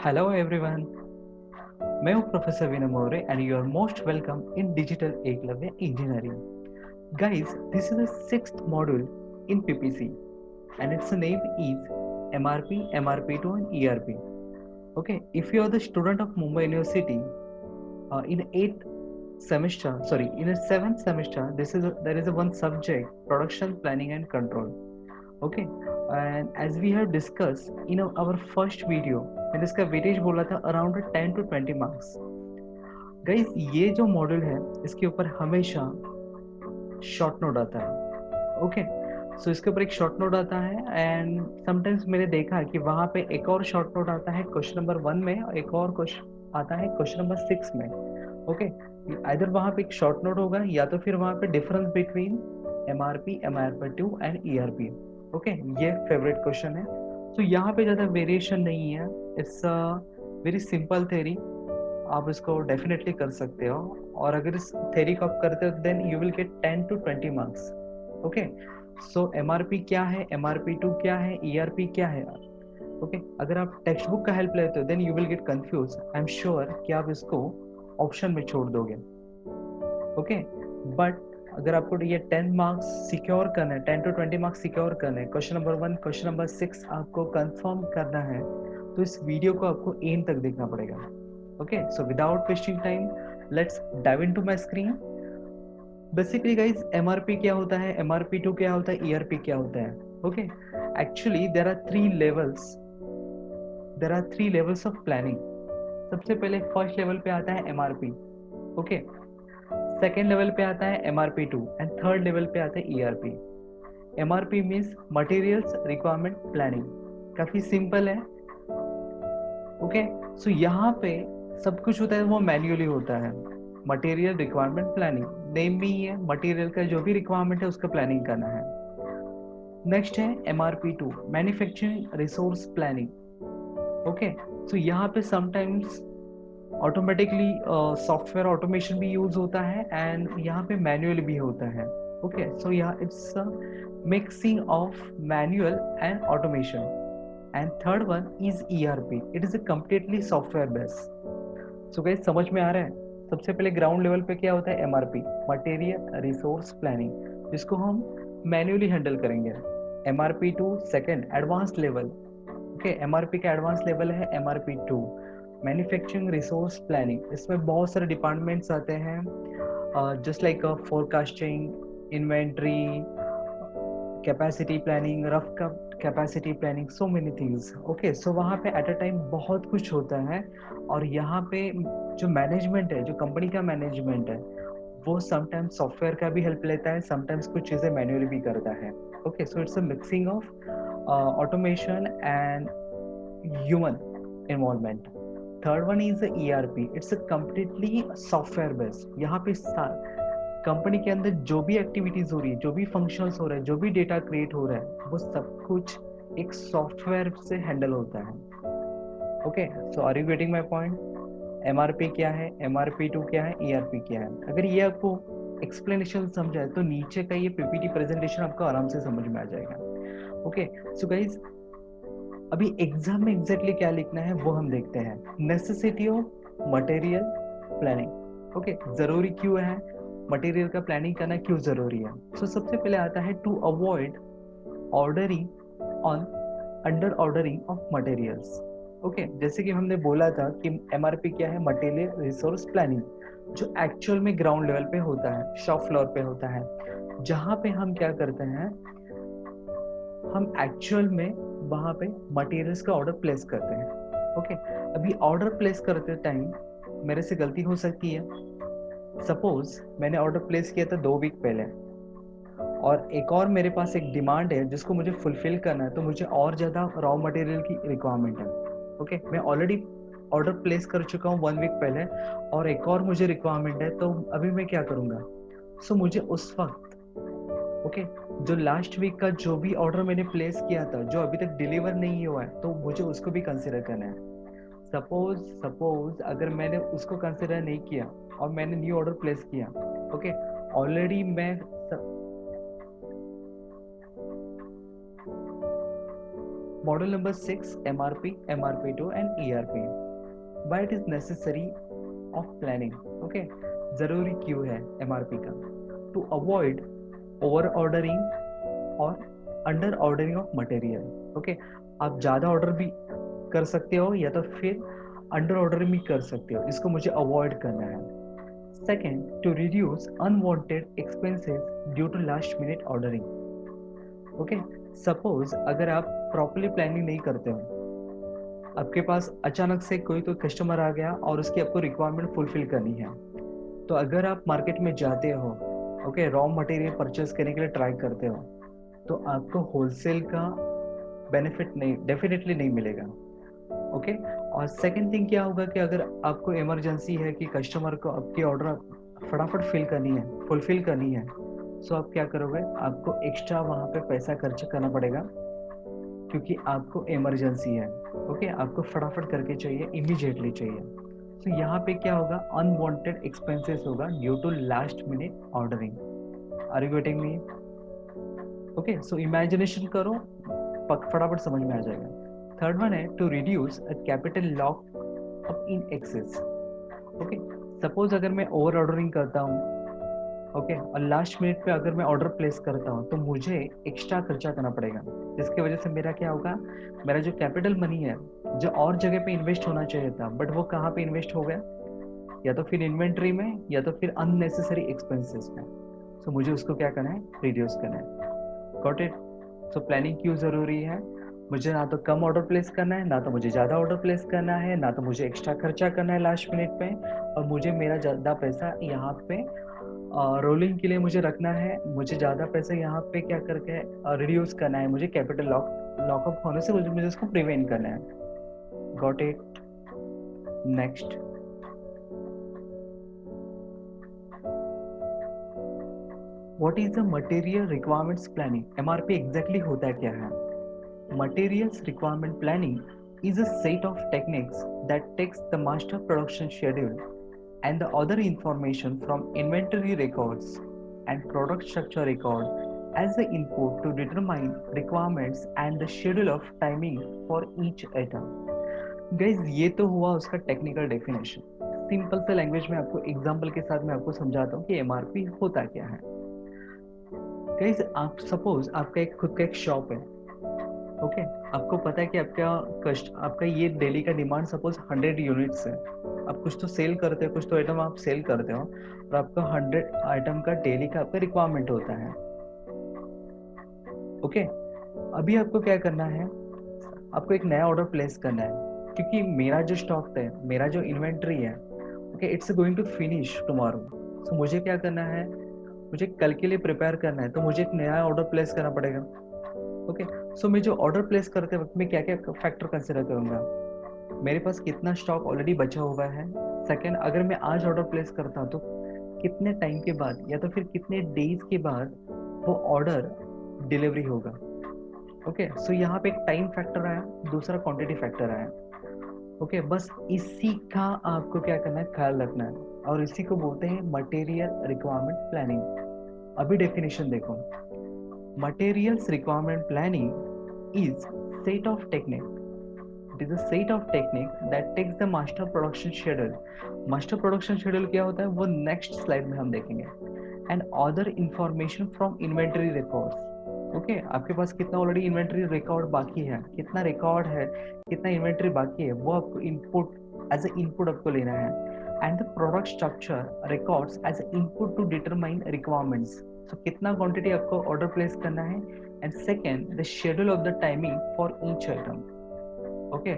Hello everyone, मैं हूं professor Vinay Maurya and you are most welcome in Digital Eklavya Engineering. Guys, this is the sixth module in PPC and its name is MRP, MRP2 and ERP. Okay, if you are the student of Mumbai University in in a seventh semester, there is a one subject, production planning and control. Okay, and as we have discussed in our first video, मैंने इसका weightage बोला था around 10 to 20 marks. Guys, ये जो model है इसके ऊपर हमेशा शॉर्ट नोट आता है. ओके, सो इसके ऊपर एक शॉर्ट नोट आता है एंड समटाइम्स मैंने देखा कि वहां पे एक और शॉर्ट नोट आता है क्वेश्चन नंबर 1 में और एक और क्वेश्चन आता है क्वेश्चन नंबर 6 में. ओके, इधर वहां पे एक शॉर्ट नोट होगा या तो फिर वहां पे difference between MRP, MRP two and ERP. Okay, ये फेवरेट क्वेश्चन है. तो यहाँ पे ज्यादा वेरिएशन नहीं है. It's a very simple theory. आप इसको डेफिनेटली कर सकते हो और अगर इस थ्योरी को आप करते हो then you will get 10 to 20 marks. Okay, so MRP क्या है, एमआरपी2 क्या है, ईआरपी क्या है. ओके, अगर आप टेक्स्ट बुक का हेल्प लेते हो then you will get confuse. I am sure कि आप इसको ऑप्शन में छोड़ दोगे. ओके, बट अगर आपको ये 10 मार्क्स सिक्योर करना है, 10 to 20 मार्क्स सिक्योर करना है, क्वेश्चन नंबर 1, क्वेश्चन नंबर 6 आपको कंफर्म करना है, तो इस वीडियो को आपको एंड तक देखना पड़ेगा. Okay, so without wasting time let's dive into my screen. Basically guys, MRP क्या होता है, एमआरपी2 क्या होता है, ईआरपी क्या होता है. Okay, actually there are three levels of planning. सबसे पहले फर्स्ट लेवल पे आता है एमआरपी. ओके, सेकेंड लेवल पे आता है एमआरपी2 एंड थर्ड लेवल पे आता है ERP. MRP means materials requirement planning. काफी सिंपल है. ओके, सो यहाँ पे सब कुछ होता है वो मैन्युअली होता है. मटेरियल रिक्वायरमेंट प्लानिंग, नेम में ही है, मटेरियल का जो भी रिक्वायरमेंट है उसका प्लानिंग करना है. नेक्स्ट है MRP two, manufacturing resource planning. Okay, so यहाँ पे समटाइम्स ऑटोमेटिकली सॉफ्टवेयर ऑटोमेशन भी यूज होता है एंड यहाँ पे मैन्युअल भी होता है. ओके, सो यहाँ it's mixing of manual and automation. And third one is ERP. It is a completely software based. So guys, समझ में आ रहा है. सबसे पहले ग्राउंड लेवल पे क्या होता है, एमआरपी, मटेरियल रिसोर्स प्लानिंग, जिसको हम मैन्युअली हैंडल करेंगे. MRP two second advance level. Okay, MRP का एडवांस लेवल है एमआरपी2, मैन्युफैक्चरिंग रिसोर्स प्लानिंग. इसमें बहुत सारे डिपार्टमेंट्स आते हैं, just like forecasting, inventory, capacity planning, rough capacity planning, so many things. Okay, so वहाँ पे एट अ टाइम बहुत कुछ होता है और यहाँ पे जो मैनेजमेंट है, जो कंपनी का मैनेजमेंट है, वो समटाइम्स सॉफ्टवेयर का भी हेल्प लेता है, समटाइम्स कुछ चीज़ें मैन्युअली भी करता है. Okay, so it's a mixing of automation and human involvement. Third one is ERP. It's a completely software based. यहाँ पे कंपनी के अंदर जो भी एक्टिविटीज हो रही है, जो भी फंक्शंस हो रहे हैं, जो भी डेटा क्रिएट हो रहा है, वो सब कुछ एक सॉफ्टवेयर से हैंडल होता है. Okay, so are you getting my point. MRP क्या है, एमआरपी2 क्या है, ईआरपी क्या है. अगर ये आपको एक्सप्लेनेशन समझा है तो नीचे का ये पीपीटी प्रेजेंटेशन आपको आराम से समझ में आ जाएगा. ओके, सो गाइज, अभी एग्जाम में एग्जैक्टली क्या लिखना है वो हम देखते हैं. Necessity of material planning. Okay, जरूरी क्यों है मटेरियल का प्लानिंग करना, क्यों जरूरी है. सो सबसे पहले आता है to avoid ordering on under ordering of materials. Okay, जैसे कि हमने बोला था कि एमआरपी क्या है, मटेरियल रिसोर्स प्लानिंग, जो एक्चुअल में ग्राउंड लेवल पे होता है, शॉप फ्लोर पे होता है, जहां पे हम क्या करते हैं, हम एक्चुअल में वहां पे मटेरियल्स का ऑर्डर प्लेस करते हैं. ओके, अभी ऑर्डर प्लेस करते टाइम मेरे से गलती हो सकती है. सपोज मैंने ऑर्डर प्लेस किया था 2 वीक पहले और एक और मेरे पास एक डिमांड है जिसको मुझे फुलफिल करना है, तो मुझे और ज़्यादा रॉ मटेरियल की रिक्वायरमेंट है. ओके, मैं ऑलरेडी ऑर्डर प्लेस कर चुका हूँ 1 वीक पहले और एक और मुझे रिक्वायरमेंट है, तो अभी मैं क्या करूँगा. सो मुझे उस वक्त ओके, जो लास्ट वीक का जो भी ऑर्डर मैंने प्लेस किया था जो अभी तक डिलीवर नहीं हुआ है, तो मुझे उसको भी कंसिडर करना है. सपोज अगर मैंने उसको कंसिडर नहीं किया और मैंने न्यू ऑर्डर प्लेस किया, okay, already module number 6 MRP, MRP2 and ERP. Why it is necessary of planning? Okay, जरूरी क्यों है MRP का? To avoid over ordering और under ordering of material. Okay, आप ज़्यादा ऑर्डर भी कर सकते हो या तो फिर अंडर ऑर्डरिंग भी कर सकते हो. इसको मुझे अवॉइड करना है. Second, to reduce unwanted expenses due to last minute ordering. Okay, suppose अगर आप प्रॉपरली प्लानिंग नहीं करते हो, आपके पास अचानक से कोई तो कस्टमर आ गया और उसकी आपको रिक्वायरमेंट फुलफिल करनी है, तो अगर आप मार्केट में जाते हो, ओके, रॉ मटेरियल परचेज करने के लिए ट्राई करते हो, तो आपको होलसेल का बेनिफिट नहीं, डेफिनेटली नहीं मिलेगा. ओके, और सेकंड थिंग क्या होगा कि अगर आपको इमरजेंसी है कि कस्टमर को आपकी ऑर्डर फटाफट फुलफिल करनी है, सो आप क्या करोगे, आपको एक्स्ट्रा वहाँ पे पैसा खर्च करना पड़ेगा क्योंकि आपको इमरजेंसी है. ओके, आपको फटाफट करके चाहिए, इमीडिएटली चाहिए. तो यहाँ पे क्या होगा, अनवांटेड एक्सपेंसेस होगा due to last minute ordering. Are you getting me? Okay, so imagination करो, फटाफट समझ में आ जाएगा. थर्ड वन है to reduce a capital lock up in excess. Okay, suppose अगर मैं ओवर ऑर्डरिंग करता हूँ, ओके, और लास्ट मिनट पे अगर मैं ऑर्डर प्लेस करता हूँ तो मुझे एक्स्ट्रा खर्चा करना पड़ेगा, जिसकी वजह से मेरा क्या होगा, मेरा जो कैपिटल मनी है जो और जगह पे इन्वेस्ट होना चाहिए था, बट वो कहाँ पे इन्वेस्ट हो गया, या तो फिर इन्वेंट्री में या तो फिर अननेसेसरी एक्सपेंसेस में. सो मुझे उसको क्या करना है, रिड्यूस करना है. Got it? सो प्लानिंग क्यों जरूरी है? मुझे ना तो कम ऑर्डर प्लेस करना है, ना तो मुझे ज़्यादा ऑर्डर प्लेस करना है, ना तो मुझे एक्स्ट्रा खर्चा करना है लास्ट मिनट पे, और मुझे मेरा ज़्यादा पैसा यहाँ पे रोलिंग के लिए मुझे रखना है. मुझे ज़्यादा पैसा यहाँ पे क्या करके रिड्यूस करना है, मुझे कैपिटल लॉकअप होने से मुझे उसको प्रिवेंट करना है. Got it? Next, what is the material requirements planning? MRP exactly होता क्या है? Materials requirement planning is a set of techniques that takes the master production schedule and the other information from inventory records and product structure record as the input to determine requirements and the schedule of timing for each item. Guys, ये तो हुआ उसका technical definition. Simple से language में आपको example के साथ मैं आपको समझाता हूँ कि MRP होता क्या है. गाइस, आप सपोज आपका एक खुद का एक शॉप है. ओके, आपको पता है कि आपका ये डेली का डिमांड सपोज 100 यूनिट्स है. आप कुछ तो सेल करते हो, कुछ तो आइटम आप सेल करते हो, और आपका 100 आइटम का डेली का आपका रिक्वायरमेंट होता है. ओके, अभी आपको क्या करना है, आपको एक नया ऑर्डर प्लेस करना है, क्योंकि मेरा जो स्टॉक है, मेरा जो इन्वेंट्री है, okay, it's going to finish tomorrow. So मुझे क्या करना है, मुझे कल के लिए प्रिपेयर करना है, तो मुझे एक नया ऑर्डर प्लेस करना पड़ेगा. ओके, सो मैं जो ऑर्डर प्लेस करते वक्त मैं क्या क्या फैक्टर कंसिडर करूंगा, मेरे पास कितना स्टॉक ऑलरेडी बचा हुआ है. सेकंड, अगर मैं आज ऑर्डर प्लेस करता हूँ तो कितने टाइम के बाद या तो फिर कितने डेज के बाद वो ऑर्डर डिलीवरी होगा. ओके, सो यहाँ पे एक टाइम फैक्टर आया, दूसरा क्वांटिटी फैक्टर आया. ओके, बस इसी का आपको क्या करना है, ख्याल रखना है, और इसी को बोलते हैं मटेरियल रिक्वायरमेंट प्लानिंग. अभी डेफिनेशन देखो. Materials requirement planning is set of technique. It is a set of technique that takes the master production schedule. Master production schedule क्या होता है वो नेक्स्ट स्लाइड में हम देखेंगे. And other information from inventory records. Okay, आपके पास कितना already inventory record बाकी है, कितना रिकॉर्ड है, कितना इन्वेंट्री बाकी है, वो आपको इनपुट एज ए इनपुट आपको लेना है. And the product structure records as a input to determine requirements. So कितना क्वांटिटी आपको ऑर्डर प्लेस करना है, and second the schedule of the timing for each item. Okay,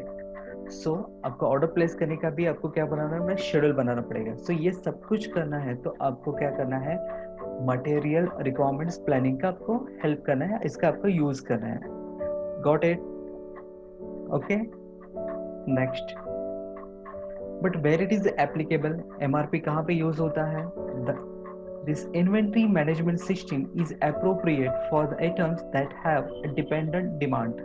so आपको order place करने का भी आपको क्या बनाना है, शेड्यूल बनाना पड़ेगा. सो ये सब कुछ करना है तो आपको क्या करना है, मटेरियल रिक्वायरमेंट्स प्लानिंग का आपको हेल्प करना है, इसका आपको यूज करना है. Got it? Okay, next, but where it is applicable, MRP कहाँ पे यूज होता है? This inventory management system is appropriate for the items that have a dependent demand.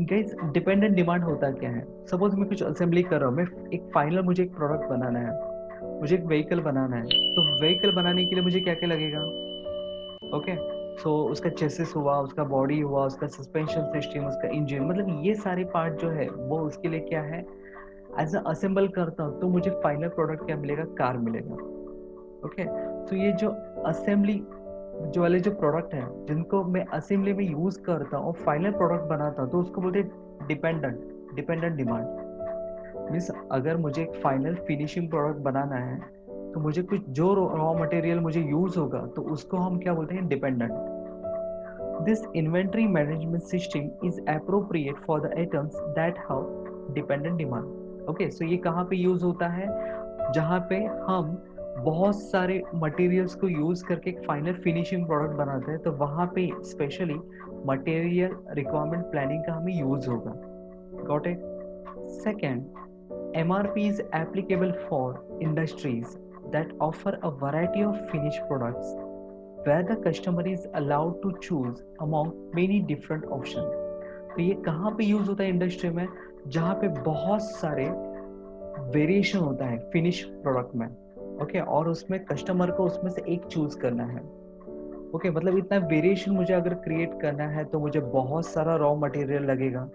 Guys, dependent demand होता क्या है? Suppose मैं कुछ असेंबली कर रहा हूँ, मैं एक फाइनल, मुझे एक प्रोडक्ट बनाना है, मुझे एक व्हीकल बनाना है, तो व्हीकल बनाने के लिए मुझे क्या क्या लगेगा? ओके, सो उसका चेसिस हुआ, उसका बॉडी हुआ, उसका सस्पेंशन सिस्टम, उसका इंजन, मतलब ये सारे पार्ट जो है वो उसके लिए क्या है, एज अ असेंबल करता हूँ तो मुझे फाइनल प्रोडक्ट क्या मिलेगा, कार मिलेगा। ओके, तो ये जो असेंबली जो वाले जो प्रोडक्ट है जिनको मैं असेंबली में यूज करता हूँ, फाइनल प्रोडक्ट बनाता हूँ, तो उसको बोलते हैं डिपेंडेंट डिमांड। मीन्स अगर मुझे एक फाइनल फिनिशिंग प्रोडक्ट बनाना है तो मुझे कुछ जो रॉ मटेरियल मुझे यूज होगा तो उसको हम क्या बोलते हैं, dependent. This inventory management system is appropriate for the items that have dependent demand. Okay, so ये कहाँ पे यूज होता है, जहाँ पे हम बहुत सारे मटेरियल्स को यूज करके एक फाइनल फिनिशिंग प्रोडक्ट बनाते हैं, तो वहाँ पे स्पेशली मटेरियल रिक्वायरमेंट प्लानिंग का हमें यूज होगा। Got it. Second, MRP is applicable for industries that offer a variety of finished products where the customer is allowed to choose among many different options। तो ये कहाँ पे use होता है industry में, जहाँ पे बहुत सारे वेरिएशन होता है फिनिश प्रोडक्ट में। ओके, और उसमें कस्टमर को उसमें से एक चूज करना है। ओके, मतलब इतना वेरिएशन मुझे अगर क्रिएट करना है तो मुझे बहुत सारा रॉ मटेरियल लगेगा।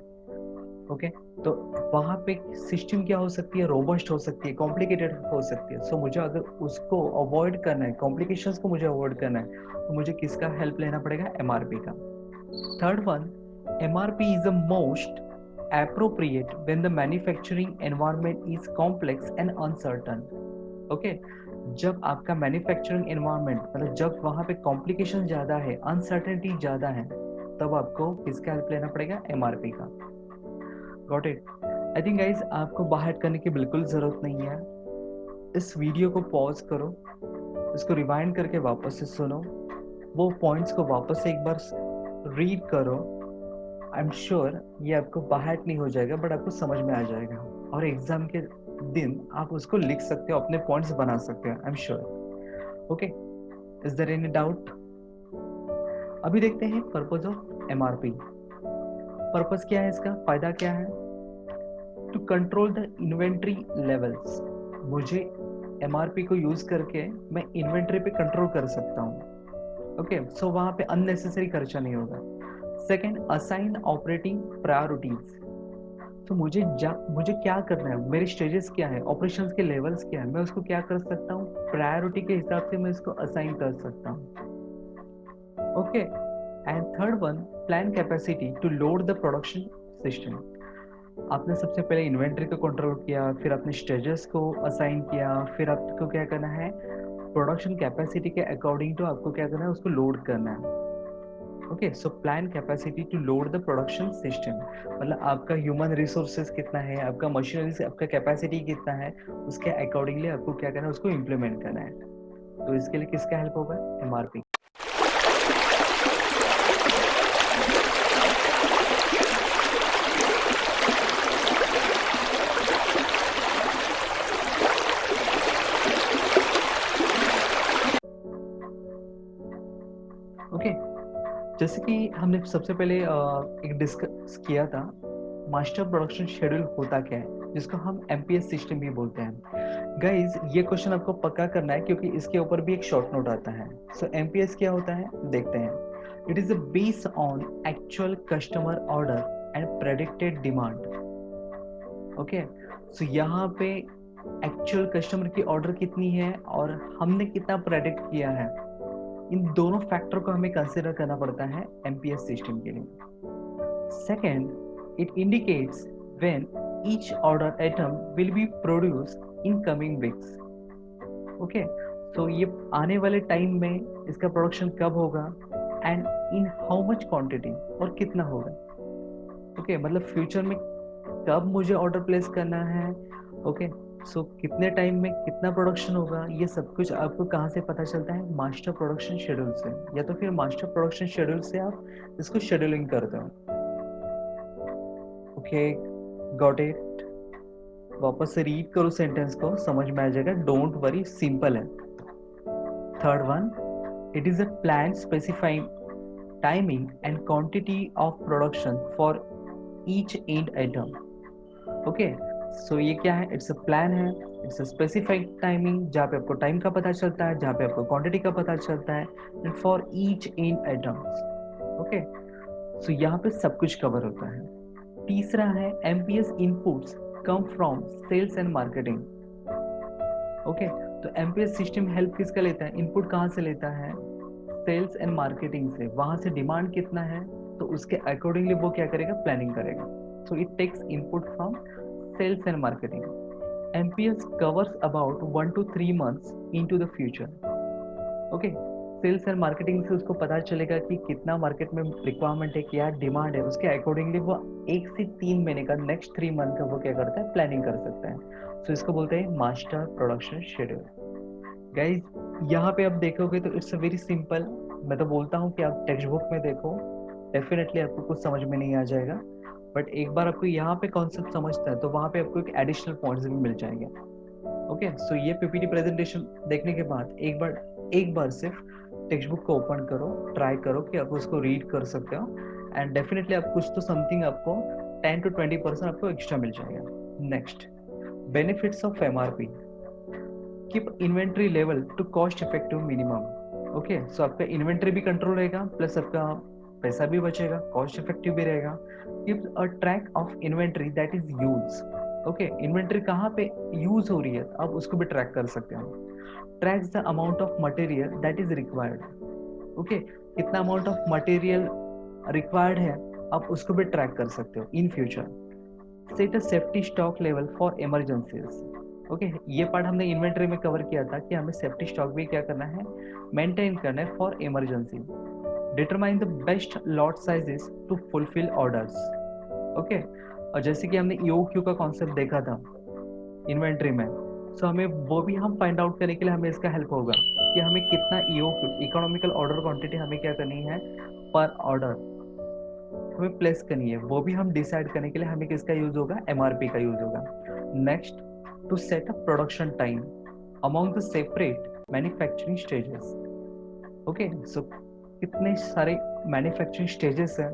ओके, तो वहाँ पे सिस्टम क्या हो सकती है, रोबस्ट हो सकती है, कॉम्प्लिकेटेड हो सकती है। सो मुझे अगर उसको अवॉइड करना है, कॉम्प्लिकेशंस को मुझे अवॉइड करना है, तो मुझे किसका हेल्प लेना पड़ेगा, MRP का। Third one, MRP is the most appropriate when the manufacturing environment is complex and uncertain। Okay, जब आपका मैन्युफैक्चरिंग एनवायरनमेंट मतलब जब वहाँ पे कॉम्प्लिकेशन ज़्यादा है, अनसर्टेनिटी ज़्यादा है, तब आपको किसका हेल्प लेना पड़ेगा, MRP का। Got it. I think guys आपको बाहर करने की बिल्कुल ज़रूरत नहीं है। इस वीडियो को पॉज करो, इसको रिवाइंड करके वापस से सुनो, वो पॉइंट्स को वापस से एक बार रीड करो। आई एम श्योर ये आपको बाहर नहीं हो जाएगा, बट आपको समझ में आ जाएगा, और एग्जाम के दिन आप उसको लिख सकते हो, अपने पॉइंट्स बना सकते हो। I am sure. Okay, is there any doubt? अभी देखते हैं पर्पज ऑफ MRP। पर्पज क्या है इसका, फायदा क्या है? To control the inventory levels. मुझे MRP को यूज करके मैं इन्वेंट्री पे कंट्रोल कर सकता हूँ। ओके, सो वहां पे अननेसेसरी खर्चा नहीं होगा। Second, assign operating priorities. तो मुझे क्या करना है, मेरे स्टेजेस क्या है, ऑपरेशंस के लेवल्स क्या है, मैं उसको क्या कर सकता हूँ, प्रायोरिटी के हिसाब से मैं इसको असाइन कर सकता हूँ। Okay, and third one, plan capacity to load the production system. आपने सबसे पहले इन्वेंट्री को कंट्रोल किया, फिर आपने स्टेजेस को असाइन किया, फिर आपको क्या करना है, प्रोडक्शन कैपेसिटी के अकॉर्डिंग टू आपको क्या करना है, उसको लोड करना है। Okay, so plan capacity to load the production system, मतलब आपका ह्यूमन रिसोर्सेज कितना है, आपका मशीनरी से आपका कैपेसिटी कितना है, उसके अकॉर्डिंगली आपको क्या करना है, उसको इम्प्लीमेंट करना है। तो इसके लिए किसका हेल्प होगा, MRP। ओके, जैसे कि हमने सबसे पहले एक डिस्कस किया था, मास्टर प्रोडक्शन शेड्यूल होता क्या है, जिसको हम MPS सिस्टम भी बोलते हैं। गाइज ये क्वेश्चन आपको पक्का करना है, क्योंकि इसके ऊपर भी एक शॉर्ट नोट आता है। सो MPS क्या होता है, देखते हैं। It is based on actual customer order and predicted demand. Okay, so यहाँ पे एक्चुअल कस्टमर की ऑर्डर कितनी है और हमने कितना प्रेडिक्ट किया है, इन दोनों फैक्टर को हमें कंसिडर करना पड़ता है MPS सिस्टम के लिए। Second, it indicates when each order item will be produced in coming weeks। Okay, so ये आने वाले टाइम में इसका प्रोडक्शन कब होगा and in how much quantity, और कितना होगा। ओके, मतलब फ्यूचर में कब मुझे ऑर्डर प्लेस करना है। ओके, सो कितने टाइम में कितना प्रोडक्शन होगा, ये सब कुछ आपको कहाँ से पता चलता है, मास्टर प्रोडक्शन शेड्यूल से, या तो फिर मास्टर प्रोडक्शन शेड्यूल से आप इसको शेड्यूलिंग करते हो। Okay, got it. वापस से रीड करो सेंटेंस को, समझ में आ जाएगा, डोंट वरी, सिंपल है। Third one, it is a plan specifying timing and quantity of production for each end item. Okay, so ये क्या है, इट्स अ प्लान है, इट्स अ स्पेसिफाइड टाइमिंग जहाँ पे आपको टाइम का पता चलता है, जहाँ पे आपको क्वांटिटी का पता चलता है, and for each in items. Okay, so यहाँ पे सब कुछ कवर होता है। तीसरा है MPS inputs come from sales and marketing. Okay, तो एमपीएस सिस्टम हेल्प किसका लेता है, इनपुट कहाँ से लेता है, सेल्स एंड मार्केटिंग से। वहां से डिमांड कितना है तो उसके अकॉर्डिंगली वो क्या करेगा, प्लानिंग करेगा। So it takes input from sales and marketing. MPS covers about 1 to 3 months into the future। Okay, sales and marketing से उसको पता चलेगा कि कितना मार्केट में रिक्वायरमेंट है, क्या डिमांड है, उसके अकॉर्डिंगली वो 1 से 3 महीने का, नेक्स्ट 3 मंथ का वो क्या करता है, प्लानिंग कर सकता है। सो इसको बोलते हैं मास्टर प्रोडक्शन शेड्यूल। गाइज यहाँ पे आप देखोगे तो इट्स अ वेरी सिंपल। मैं तो बोलता हूँ कि आप टेक्स्ट बुक में देखो, डेफिनेटली आपको कुछ समझ में नहीं आ जाएगा, बट एक बार आपको यहाँ पे कॉन्सेप्ट समझता है तो वहाँ पे आपको एक एडिशनल पॉइंट्स भी मिल जाएंगे। ओके, सो ये पीपीटी प्रेजेंटेशन देखने के बाद एक बार सिर्फ टेक्स्ट बुक को ओपन करो, ट्राई करो कि आप उसको रीड कर सकते हो, एंड डेफिनेटली आप कुछ तो समथिंग आपको 10 to 20% आपको एक्स्ट्रा मिल जाएगा। Next, benefits of MRP. Keep inventory level to cost effective minimum. Okay, so आपका इन्वेंट्री भी कंट्रोल रहेगा, प्लस आपका पैसा भी बचेगा, कॉस्ट इफेक्टिव भी रहेगा। Keep a track of inventory that is use. Okay, inventory कहाँ पे यूज हो रही है आप उसको भी ट्रैक कर सकते हो। Tracks the amount of material that is required. Okay, कितना अमाउंट ऑफ मटेरियल रिक्वायर्ड है आप उसको भी ट्रैक कर सकते हो in future. Set a safety stock level for emergencies. Okay, ये पार्ट हमने इन्वेंटरी में कवर किया था कि हमें सेफ्टी स्टॉक भी क्या करना है, मेंटेन करना है for emergency. Determine the best lot sizes to fulfil orders. Okay, और जैसे कि हमने ईओक्यू का कॉन्सेप्ट देखा था इन्वेंट्री में, सो हमें वो भी हम फाइंड आउट करने के लिए हमें इसका हेल्प होगा कि हमें कितना ईओक्यू, इकोनॉमिकल ऑर्डर क्वांटिटी हमें क्या करनी है पर ऑर्डर हमें प्लेस करनी है, वो भी हम डिसाइड करने के लिए हमें किसका यूज होगा, एमआरपी का यूज होगा। Next, to set up production time among the separate manufacturing stages. Okay, so कितने सारे मैन्युफैक्चरिंग स्टेजेस हैं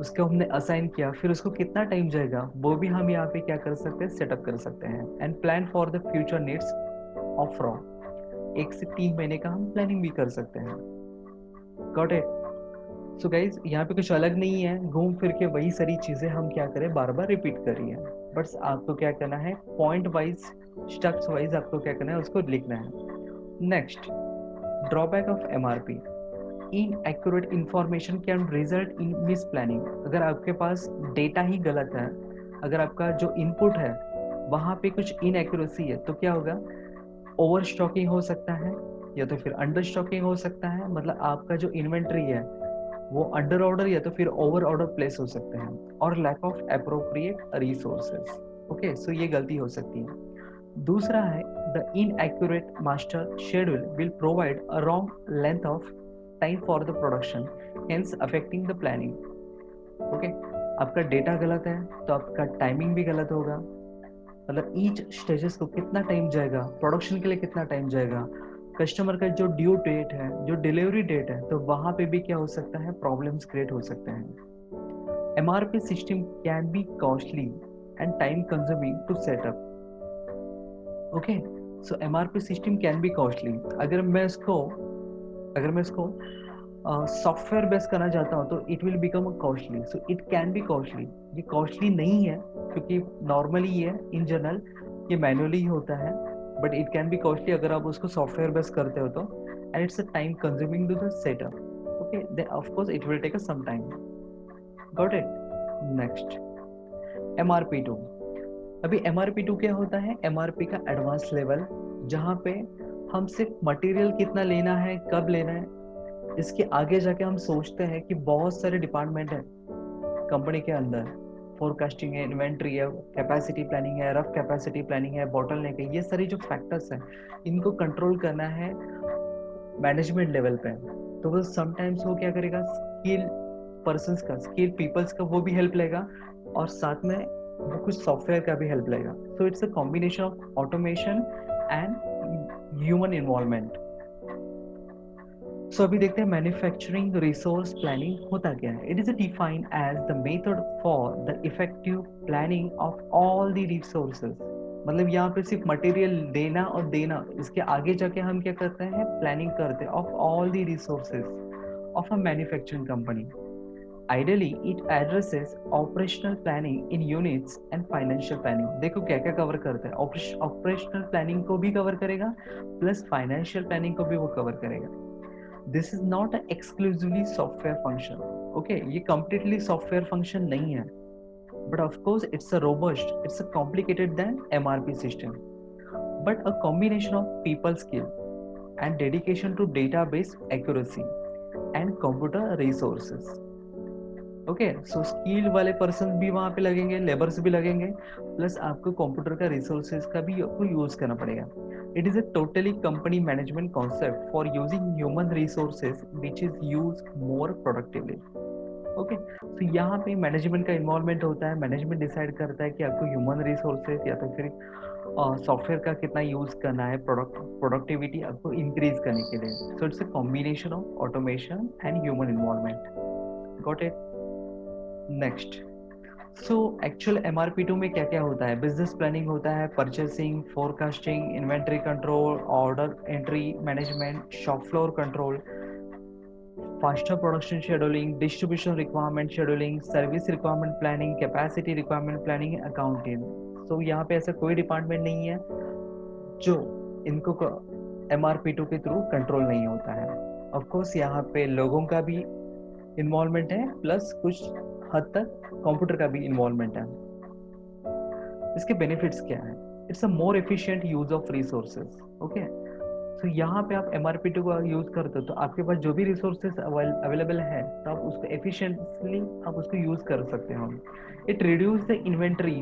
उसको हमने असाइन किया, फिर उसको कितना टाइम जाएगा वो भी हम यहाँ पे क्या कर सकते हैं, सेटअप कर सकते हैं। And plan for the future needs of raw. 1 से 3 महीने का हम प्लानिंग भी कर सकते हैं। Got it. सो गाइज यहाँ पे कुछ अलग नहीं है, घूम फिर के वही सारी चीजें हम क्या करें, बार बार रिपीट कर रही है, बट आपको क्या करना है, पॉइंट वाइज, स्टेप्स वाइज आपको क्या करना है, उसको लिखना है। Next, drawback of MRP. Inaccurate information can result in miss planning. अगर आपके पास डेटा ही गलत है, अगर आपका जो इनपुट है वहां पे कुछ इनएक्यूरेसी है तो क्या होगा, ओवर स्टॉकिंग हो सकता है या तो फिर अंडर स्टॉकिंग हो सकता है। मतलब आपका जो इन्वेंट्री है वो अंडर ऑर्डर या तो फिर ओवर ऑर्डर प्लेस हो सकते हैं, और lack of appropriate resources. Okay, so ये गलती हो सकती है। दूसरा है the inaccurate master schedule will provide a wrong length of time for the production, hence affecting the planning. Okay, आपका डेटा गलत है तो आपका टाइमिंग भी गलत होगा। मतलब ईच स्टेजेस को कितना टाइम जाएगा, प्रोडक्शन के लिए कितना टाइम जाएगा, कस्टमर का जो ड्यू डेट है, जो डिलीवरी डेट है, तो वहां पे भी क्या हो सकता है, प्रॉब्लम्स क्रिएट हो सकते हैं। MRP system can be costly and time consuming to setup. Okay, so MRP system can be costly. अगर मैं इसको सॉफ्टवेयर बेस करना चाहता हूँ तो it will become costly. So it can be costly. ये कॉस्टली नहीं है क्योंकि नॉर्मली ये इन जनरल ये मैनुअली ही होता है, but it can be costly अगर आप उसको सॉफ्टवेयर बेस करते हो तो, and it's a time consuming to the setup. Okay, then of course it will take some time. Got it. Next, MRP2। अभी MRP2 क्या होता है, MRP का एडवांस लेवल, जहाँ पे हम सिर्फ मटेरियल कितना लेना है, कब लेना है, इसके आगे जाके हम सोचते हैं कि बहुत सारे डिपार्टमेंट है कंपनी के अंदर, फोरकास्टिंग है, इन्वेंट्री है, कैपेसिटी प्लानिंग है, रफ कैपेसिटी प्लानिंग है, बॉटलनेक है, ये सारी जो फैक्टर्स हैं इनको कंट्रोल करना है मैनेजमेंट लेवल पे। तो वो समटाइम्स वो क्या करेगा, स्किल पर्संस का, स्किल पीपल्स का वो भी हेल्प लेगा, और साथ में वो कुछ सॉफ्टवेयर का भी हेल्प लेगा। So it's a combination of automation and human involvement. So अभी देखते हैं मैन्युफैक्चरिंग रिसोर्स प्लानिंग होता क्या है. It is defined as the method for the effective planning of all the resources. मतलब यहाँ पे सिर्फ मटेरियल देना और देना, इसके आगे जाके हम क्या करते हैं, प्लानिंग करते हैं of all the resources of a manufacturing company. Ideally, it addresses operational planning in units and financial planning. देखो क्या क्या कवर करता है. ऑपरेशनल प्लानिंग को भी कवर करेगा प्लस फाइनेंशियल प्लानिंग को भी वो कवर करेगा. This is not exclusively software function. Okay, ये कंप्लीटली सॉफ्टवेयर फंक्शन नहीं है, but of course it's a robust, it's a complicated then MRP system, but a combination of people skill and dedication to database accuracy and computer resources. Okay, so skilled वाले person भी वहां पे लगेंगे, labours भी लगेंगे, plus आपको computer का resources का भी आपको यूज करना पड़ेगा. It is a totally company management concept for using human resources which is use more productively. Okay, तो यहाँ पे मैनेजमेंट का इन्वॉल्वमेंट होता है. मैनेजमेंट डिसाइड करता है कि आपको ह्यूमन रिसोर्सेज या तो फिर सॉफ्टवेयर का कितना यूज करना है प्रोडक्टिविटी आपको इंक्रीज करने के लिए. सो it's a combination of automation and human involvement. Got it. Next, so actual MRP2 में क्या क्या होता है. बिजनेस प्लानिंग होता है, purchasing, forecasting, inventory control, order entry management, shop floor control, faster production scheduling, distribution requirement scheduling, service requirement planning, capacity requirement planning, accounting. So यहाँ पे ऐसा कोई डिपार्टमेंट नहीं है जो इनको MRP2 के थ्रू कंट्रोल नहीं होता है. ऑफ कोर्स यहाँ पे लोगों का भी इन्वॉल्वमेंट है, प्लस कुछ हद तक कंप्यूटर का भी इन्वॉल्वमेंट है. इसके बेनिफिट्स क्या है. It's a more efficient use of resources. Okay, तो यहाँ पे आप MRP2 का यूज करते हो तो आपके पास जो भी रिसोर्सेज अवेलेबल है तो आप उसको एफिशिएंटली आप उसको यूज कर सकते हो. It reduce the inventory,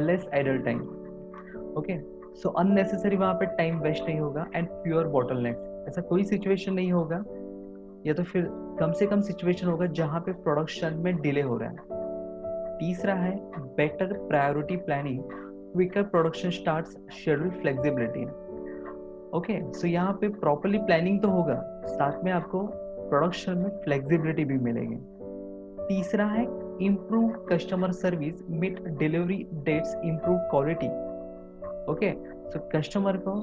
less idle time. Okay, so unnecessary वहां पे टाइम वेस्ट नहीं होगा एंड प्योर बॉटलनेक्स. ऐसा कोई सिचुएशन नहीं होगा, या तो फिर कम से कम सिचुएशन होगा जहां पे प्रोडक्शन में डिले हो रहा है. तीसरा है better priority planning, quicker production starts, schedule flexibility. Okay, so यहाँ पे प्रॉपरली प्लानिंग तो होगा, साथ में आपको प्रोडक्शन में फ्लेक्सिबिलिटी भी मिलेगी. तीसरा है improve customer service, meet delivery dates, improve quality. Okay, so customer को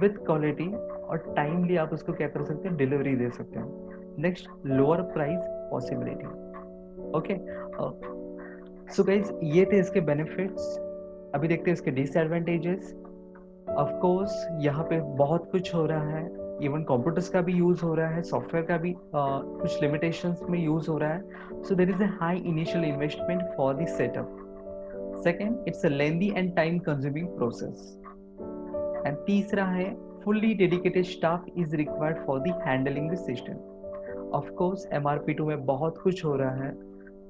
विथ क्वालिटी और टाइमली आप उसको क्या कर सकते हैं, डिलीवरी दे सकते हैं. Next, lower price possibility. Okay, so guys ये थे इसके बेनिफिट्स. अभी देखते हैं इसके डिसएडवांटेजेस. ऑफ कोर्स यहाँ पे बहुत कुछ हो रहा है, इवन कंप्यूटर्स का भी यूज हो रहा है, सॉफ्टवेयर का भी कुछ लिमिटेशंस में यूज हो रहा है. So there is a high initial investment for the setup. Second, it's a lengthy and time consuming process. And तीसरा है fully dedicated staff is required for the handling the system. Of course MRP2 में बहुत कुछ हो रहा है,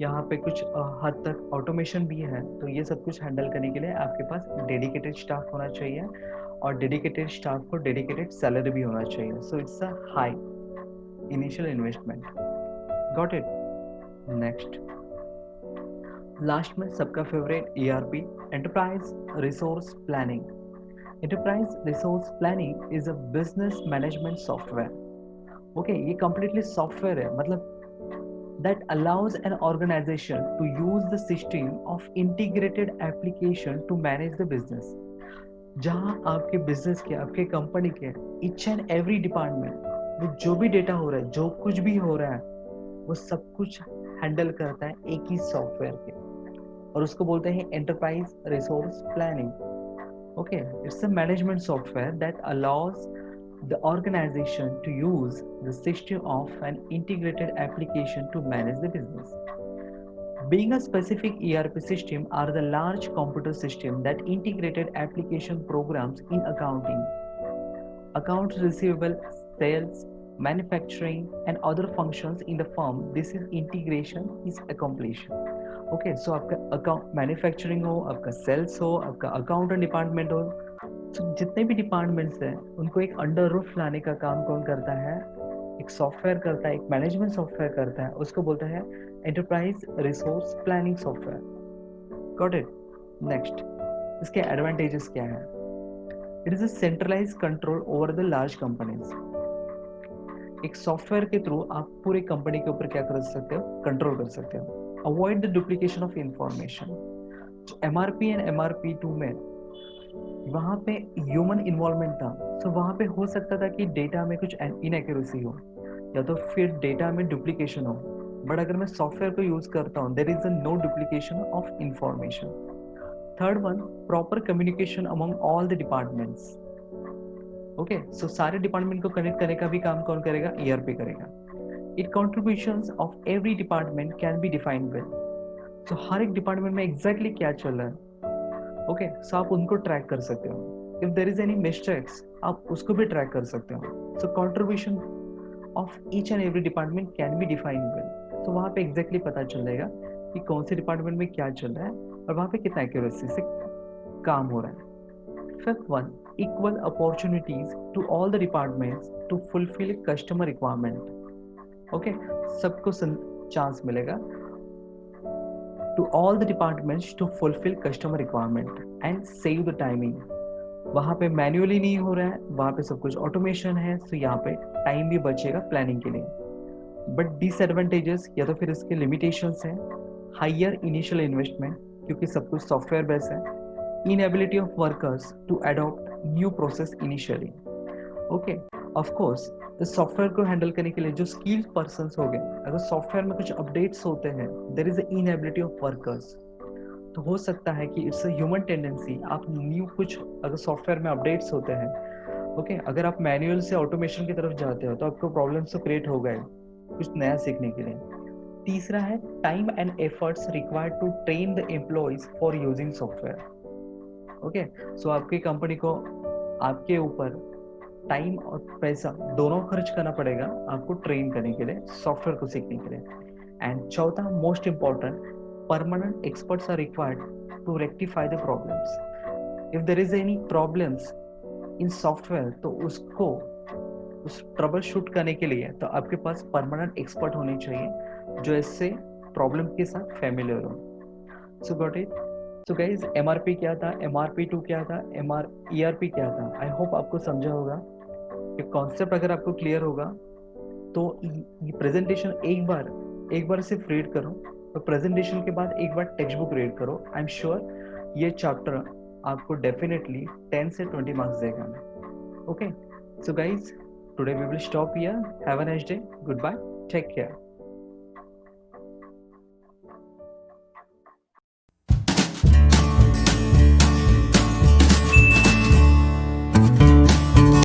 यहाँ पे कुछ हद तक ऑटोमेशन भी है, तो ये सब कुछ हैंडल करने के लिए आपके पास डेडिकेटेड स्टाफ होना चाहिए और डेडिकेटेड स्टाफ को डेडिकेटेड सैलरी भी होना चाहिए. सो it's a high initial investment. Got it. Next, last में सबका favourite ERP, enterprise resource planning. Enterprise resource planning is a business management software. Okay, ये कंप्लीटली सॉफ्टवेयर है, मतलब that allows an organization to use the system of integrated application to manage the business. जहां आपके business के, आपके company के each and every department में जो भी डेटा हो रहा है, जो कुछ भी हो रहा है, वो सब कुछ हैंडल करता है एक ही सॉफ्टवेयर के, और उसको बोलते हैं enterprise resource planning. Okay, it's a management software that allows the organization to use the system of an integrated application to manage the business. Being a specific ERP system are the large computer system that integrated application programs in accounting, accounts receivable, sales, manufacturing, and other functions in the firm. This is integration is accomplished. Okay, so आपका account manufacturing हो, आपका sales हो, आपका accountant department हो, तो जितने भी departments हैं उनको एक अंडर रूफ लाने का काम कौन करता है, एक सॉफ्टवेयर करता है, एक मैनेजमेंट सॉफ्टवेयर करता है, उसको बोलता है enterprise resource planning software. Got it. Next, इसके एडवांटेजेस क्या है. It is a centralize control over the large companies. एक सॉफ्टवेयर के थ्रू आप पूरे कंपनी के ऊपर क्या कर सकते हो, कंट्रोल कर सकते हो। Avoid the duplication of information. MRP and MRP2 में वहां पे ह्यूमन इन्वॉल्वमेंट था, सो वहां पे हो सकता था कि डेटा में कुछ इनएक्यूरेसी हो या तो फिर डेटा में डुप्लीकेशन हो। बट अगर मैं सॉफ्टवेयर को यूज करता हूँ, there is a no duplication of information. Third one, proper communication among all the departments. Okay, so सारे डिपार्टमेंट को कनेक्ट करने का भी काम कौन करेगा, ERP करेगा। It contributions of every department can be defined well. So हर एक डिपार्टमेंट में एग्जैक्टली क्या चल रहा है, ओके, सो आप उनको ट्रैक कर सकते हो। If there is any mistakes, आप उसको भी ट्रैक कर सकते हो। So contribution of each and every department can be defined well. तो वहाँ पे एग्जैक्टली पता चल जाएगा कि कौन से डिपार्टमेंट में क्या चल रहा है और वहाँ पे कितना एक्यूरेसी से काम हो रहा है। Fifth one, equal opportunities to all the departments to fulfill customer requirement. Okay, सबको चांस मिलेगा to all the departments to fulfill customer requirement and save the timing. वहाँ पे मैन्युअली नहीं हो रहा है, वहाँ पे सब कुछ ऑटोमेशन है, तो यहाँ पे टाइम भी बचेगा प्लानिंग के लिए। बट डिसएडवांटेजेस या तो फिर इसके लिमिटेशंस हैं, हायर इनिशियल इन्वेस्टमेंट क्योंकि सब कुछ सॉफ्टवेयर बेस्ड है, inability of workers to adopt new process initially. Okay, of course, इस सॉफ्टवेयर को हैंडल करने के लिए जो स्किल्ड पर्सन हो गए, अगर सॉफ्टवेयर में कुछ अपडेट्स होते हैं, there is inability of workers, तो हो सकता है कि इट्स अ ह्यूमन टेंडेंसी, आप न्यू कुछ अगर सॉफ्टवेयर में अपडेट्स होते हैं, ओके, अगर आप मैनुअल से ऑटोमेशन की तरफ जाते हो तो आपको प्रॉब्लम्स तो क्रिएट हो गए कुछ नया सीखने के लिए। तीसरा है time and efforts required to train the employees for using software. Okay, so आपकी कंपनी को आपके ऊपर टाइम और पैसा दोनों खर्च करना पड़ेगा आपको ट्रेन करने के लिए, सॉफ्टवेयर को सीखने के लिए। एंड चौथा most important, permanent experts are required to rectify the problems. If there is any problems in software तो उसको उस ट्रबल शूट करने के लिए तो आपके पास परमानेंट एक्सपर्ट होने चाहिए जो इससे प्रॉब्लम के साथ फैमिलियर हो। सो got it. So guys, MRP क्या था, MRP2 क्या था, ERP क्या था, आई होप आपको समझा होगा। ये कॉन्सेप्ट अगर आपको क्लियर होगा तो ये प्रेजेंटेशन एक बार सिर्फ रीड करो और प्रेजेंटेशन के बाद एक बार टेक्स्ट बुक रीड करो। आई एम श्योर ये चैप्टर आपको डेफिनेटली 10 से 20 मार्क्स देगा। Okay, so guys, today we will stop here. Have a nice day, goodbye, take care.